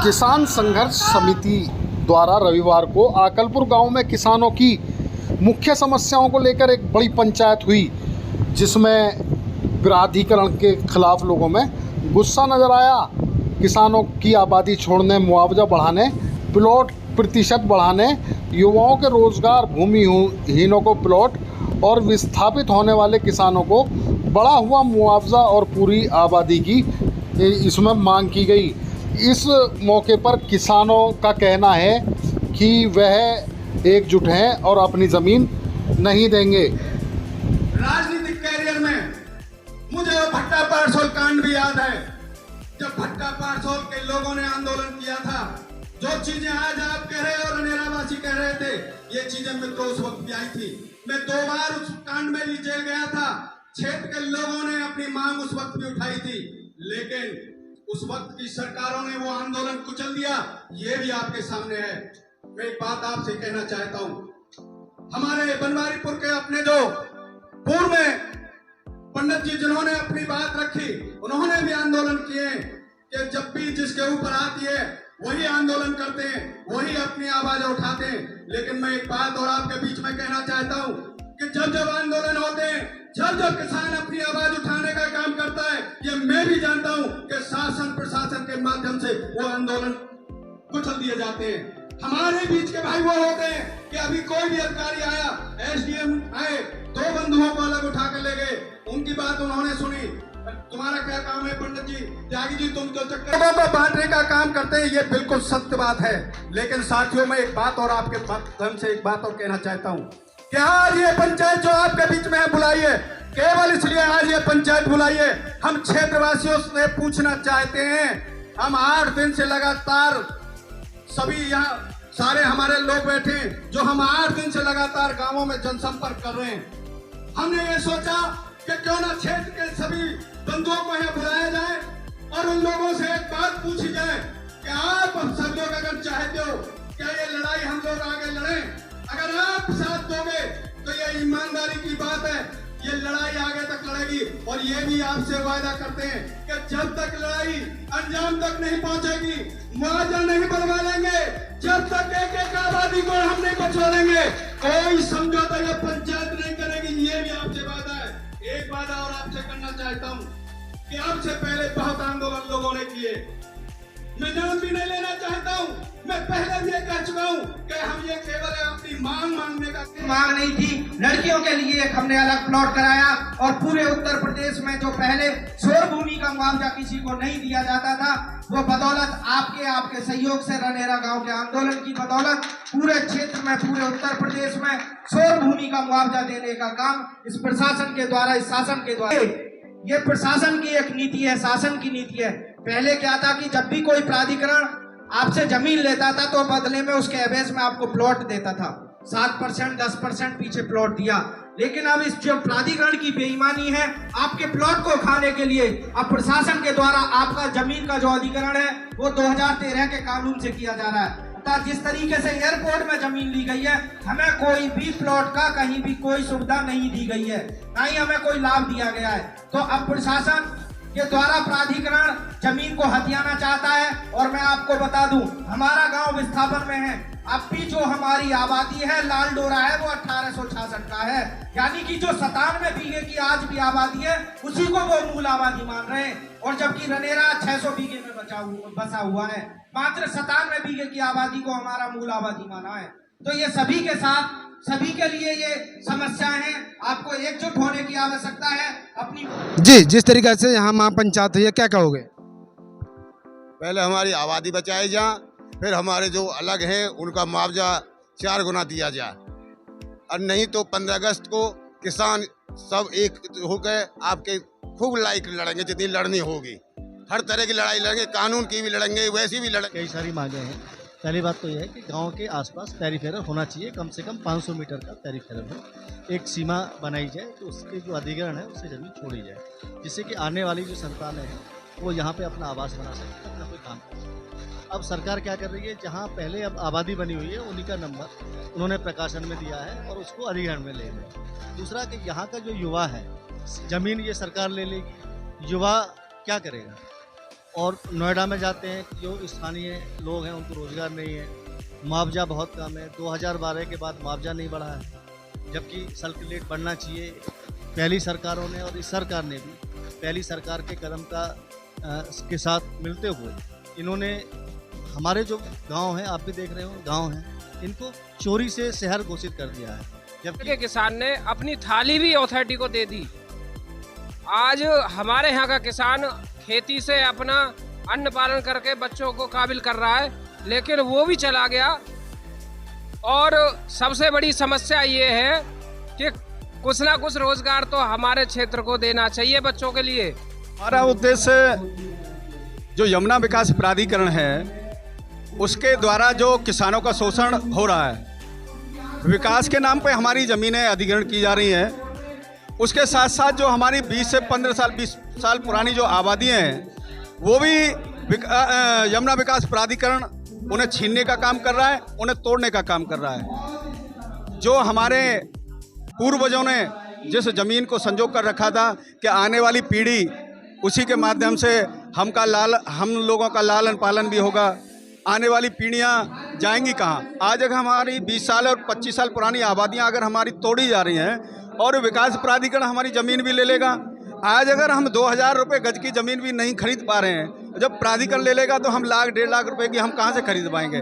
किसान संघर्ष समिति द्वारा रविवार को आकलपुर गांव में किसानों की मुख्य समस्याओं को लेकर एक बड़ी पंचायत हुई, जिसमें विराधीकरण के खिलाफ लोगों में गुस्सा नजर आया। किसानों की आबादी छोड़ने, मुआवजा बढ़ाने, प्लॉट प्रतिशत बढ़ाने, युवाओं के रोजगार, भूमिहीनों को प्लॉट और विस्थापित होने वाले किसानों को बढ़ा हुआ मुआवजा और पूरी आबादी की इसमें मांग की गई। इस मौके पर किसानों का कहना है कि वह एकजुट हैं और अपनी ज़मीन नहीं देंगे। राजनीतिक कैरियर में मुझे वो भट्टा पारसोल कांड भी याद है, जब भट्टा पारसोल के लोगों ने आंदोलन किया था। जो चीजें आज आप कह रहे और अनेरावासी कह रहे थे, ये चीजें मित्रों उस वक्त भी आई थी। मैं 2 बार उस कांड में भी जेल गया था। क्षेत्र के लोगों ने अपनी मांग उस वक्त भी उठाई थी, लेकिन उस वक्त की सरकारों ने वो आंदोलन कुचल दिया। ये भी आपके सामने है। मैं एक बात आपसे कहना चाहता हूँ, हमारे बनवारीपुर के अपने जो पूर्व में पंडित जी जिन्होंने अपनी बात रखी, उन्होंने भी आंदोलन किए कि जब भी जिसके ऊपर आती है वही आंदोलन करते हैं, वही अपनी आवाज उठाते हैं। लेकिन मैं एक बात और आपके बीच में कहना चाहता हूँ कि जब जब आंदोलन होते हैं, जब जब किसान अपनी आवाज उठाने का काम करता है, ये मैं भी जानता हूँ कि शासन प्रशासन के माध्यम से वो आंदोलन कुचल दिए जाते हैं। हमारे बीच के भाई वो होते हैं कि अभी कोई भी अधिकारी आया, एसडीएम आए, 2 बंधुओं को अलग उठा कर ले गए, उनकी बात उन्होंने सुनी। तुम्हारा क्या काम है पंडित जी, त्यागी जी, तुम तो चक्कर को बांटने का काम करते हैं, ये बिल्कुल सत्य बात है। लेकिन साथियों, मैं एक बात और आपके माध्यम से एक बात और कहना चाहता हूँ कि आज ये पंचायत जो आपके बीच में है बुलाई है, केवल इसलिए आज ये पंचायत बुलाई है। हम क्षेत्रवासियों से पूछना चाहते हैं, हम 8 दिन से लगातार सभी यहाँ सारे हमारे लोग बैठे हैं, जो हम 8 दिन से लगातार गांवों में जनसंपर्क कर रहे हैं। हमने ये सोचा कि क्यों ना क्षेत्र के सभी बंधुओं को यहाँ बुलाया जाए और उन लोगों से एक बात पूछी जाए कि आप सब लोग अगर चाहते हो, क्या ये लड़ाई हम लोग आगे लड़ें? अगर आप साथ दोगे तो ये ईमानदारी की बात है, ये लड़ाई आगे तक लड़ेगी। और ये भी आपसे वायदा करते हैं कि जब तक लड़ाई अंजाम तक नहीं पहुंचेगी, मुआवजा नहीं बनवा लेंगे, जब तक एक आबादी को हम नहीं बचवा लेंगे, कोई समझौता या पंचायत नहीं करेगी। ये भी आपसे वादा है। एक वादा और आपसे करना चाहता हूँ कि आपसे पहले बहुत आंदोलन लोगों ने किए, मैं नाम भी नहीं लेना चाहता हूँ। मैं पहले भी कह चुका हूँ कि हम ये केवल अपनी मांग मांगने का मांग नहीं थी। लड़कियों के लिए एक हमने अलग प्लॉट कराया और पूरे उत्तर प्रदेश में जो पहले शोर भूमि का मुआवजा किसी को नहीं दिया जाता था, वो बदौलत आपके सहयोग से रनेरा गांव के आंदोलन की बदौलत पूरे क्षेत्र में, पूरे उत्तर प्रदेश में शोर भूमि का मुआवजा देने का काम इस प्रशासन के द्वारा, इस शासन के द्वारा, ये प्रशासन की एक नीति है, शासन की नीति है। पहले क्या था कि जब भी कोई प्राधिकरण आपसे जमीन लेता था तो बदले में उसके एवज में आपको प्लॉट देता था, 7%, 10% पीछे प्लॉट दिया। लेकिन अब इस जो प्राधिकरण की बेईमानी है, आपके प्लॉट को खाने के लिए अब प्रशासन के द्वारा आपका जमीन का जो अधिग्रहण है वो 2013 के कानून से किया जा रहा है। जिस तरीके से एयरपोर्ट में जमीन ली गई है, हमें कोई भी प्लॉट का कहीं भी कोई सुविधा नहीं दी गई है, ना ही हमें कोई लाभ दिया गया है। तो अब प्रशासन के द्वारा प्राधिकरण जमीन को हथियाना चाहता है। और मैं आपको बता दूं, हमारा गांव विस्थापन में है। अब भी जो हमारी आबादी है, लाल डोरा है, वो 1866 का है, यानी कि जो 97 बीघे की आज भी आबादी है, उसी को वो मूल आबादी मान रहे हैं। और जबकि रनेरा 600 बीघे में बसा हुआ है, मात्र 97 बीघे की आबादी को हमारा मूल आबादी माना है। तो ये सभी के साथ, सभी के लिए ये समस्याएं हैं। आपको एकजुट होने की आवश्यकता है। अपनी जी, जिस तरीके से यहाँ महापंचायत हुई है, क्या कहोगे? पहले हमारी आबादी बचाई जाए, फिर हमारे जो अलग हैं उनका मुआवजा 4 गुना दिया जाए, और नहीं तो 15 अगस्त को किसान सब एक होकर आपके खूब लड़ेंगे, जितनी लड़नी होगी। हर तरह की लड़ाई लड़ेंगे, कानून की भी लड़ेंगे, वैसी भी लड़ेंगे। कई सारी मांगे हैं। पहली बात तो यह है कि गांव के आसपास पेरीफेरल होना चाहिए, कम से कम 500 मीटर का पेरीफेरल हो। एक सीमा बनाई जाए कि उसके जो अधिग्रहण है उससे जमीन छोड़ी जाए, जिससे कि आने वाली जो संतानें हैं वो यहाँ पे अपना आवास बना सकते हैं, अपना कोई काम कर सकते हैं। अब सरकार क्या कर रही है, जहाँ पहले अब आबादी बनी हुई है उन्हीं का नंबर उन्होंने प्रकाशन में दिया है और उसको अधिग्रहण में ले रहे हैं। दूसरा कि यहाँ का जो युवा है, ज़मीन ये सरकार ले लेगी, युवा क्या करेगा? और नोएडा में जाते हैं, जो स्थानीय लोग हैं उनको रोज़गार नहीं है, मुआवजा बहुत कम है। 2012 के बाद मुआवजा नहीं बढ़ा है, जबकि सर्कुलेट बढ़ना चाहिए। पहली सरकारों ने और इस सरकार ने भी पहली सरकार के कदम के साथ मिलते हुए इन्होंने हमारे जो गांव हैं, आप भी देख रहे हो गांव हैं, इनको चोरी से शहर घोषित कर दिया है। जबकि किसान ने अपनी थाली भी अथॉरिटी को दे दी। आज हमारे यहाँ का किसान खेती से अपना अन्न पालन करके बच्चों को काबिल कर रहा है, लेकिन वो भी चला गया। और सबसे बड़ी समस्या ये है कि कुछ ना कुछ रोजगार तो हमारे क्षेत्र को देना चाहिए बच्चों के लिए। हमारा उद्देश्य जो यमुना विकास प्राधिकरण है उसके द्वारा जो किसानों का शोषण हो रहा है, विकास के नाम पे हमारी ज़मीनें अधिग्रहण की जा रही हैं, उसके साथ साथ जो हमारी 20 से 15 साल 20 साल पुरानी जो आबादियाँ हैं वो भी यमुना विकास प्राधिकरण उन्हें छीनने का काम कर रहा है, उन्हें तोड़ने का काम कर रहा है। जो हमारे पूर्वजों ने जिस ज़मीन को संजो कर रखा था कि आने वाली पीढ़ी उसी के माध्यम से हम लोगों का लालन पालन भी होगा, आने वाली पीढ़ियां जाएंगी कहाँ। आज अगर हमारी 20 साल और 25 साल पुरानी आबादियां अगर हमारी तोड़ी जा रही हैं और विकास प्राधिकरण हमारी ज़मीन भी ले लेगा। आज अगर हम 2000 रुपये गज की ज़मीन भी नहीं खरीद पा रहे हैं, जब प्राधिकरण ले लेगा तो हम लाख 1.5 लाख रुपए की हम कहाँ से खरीद पाएंगे।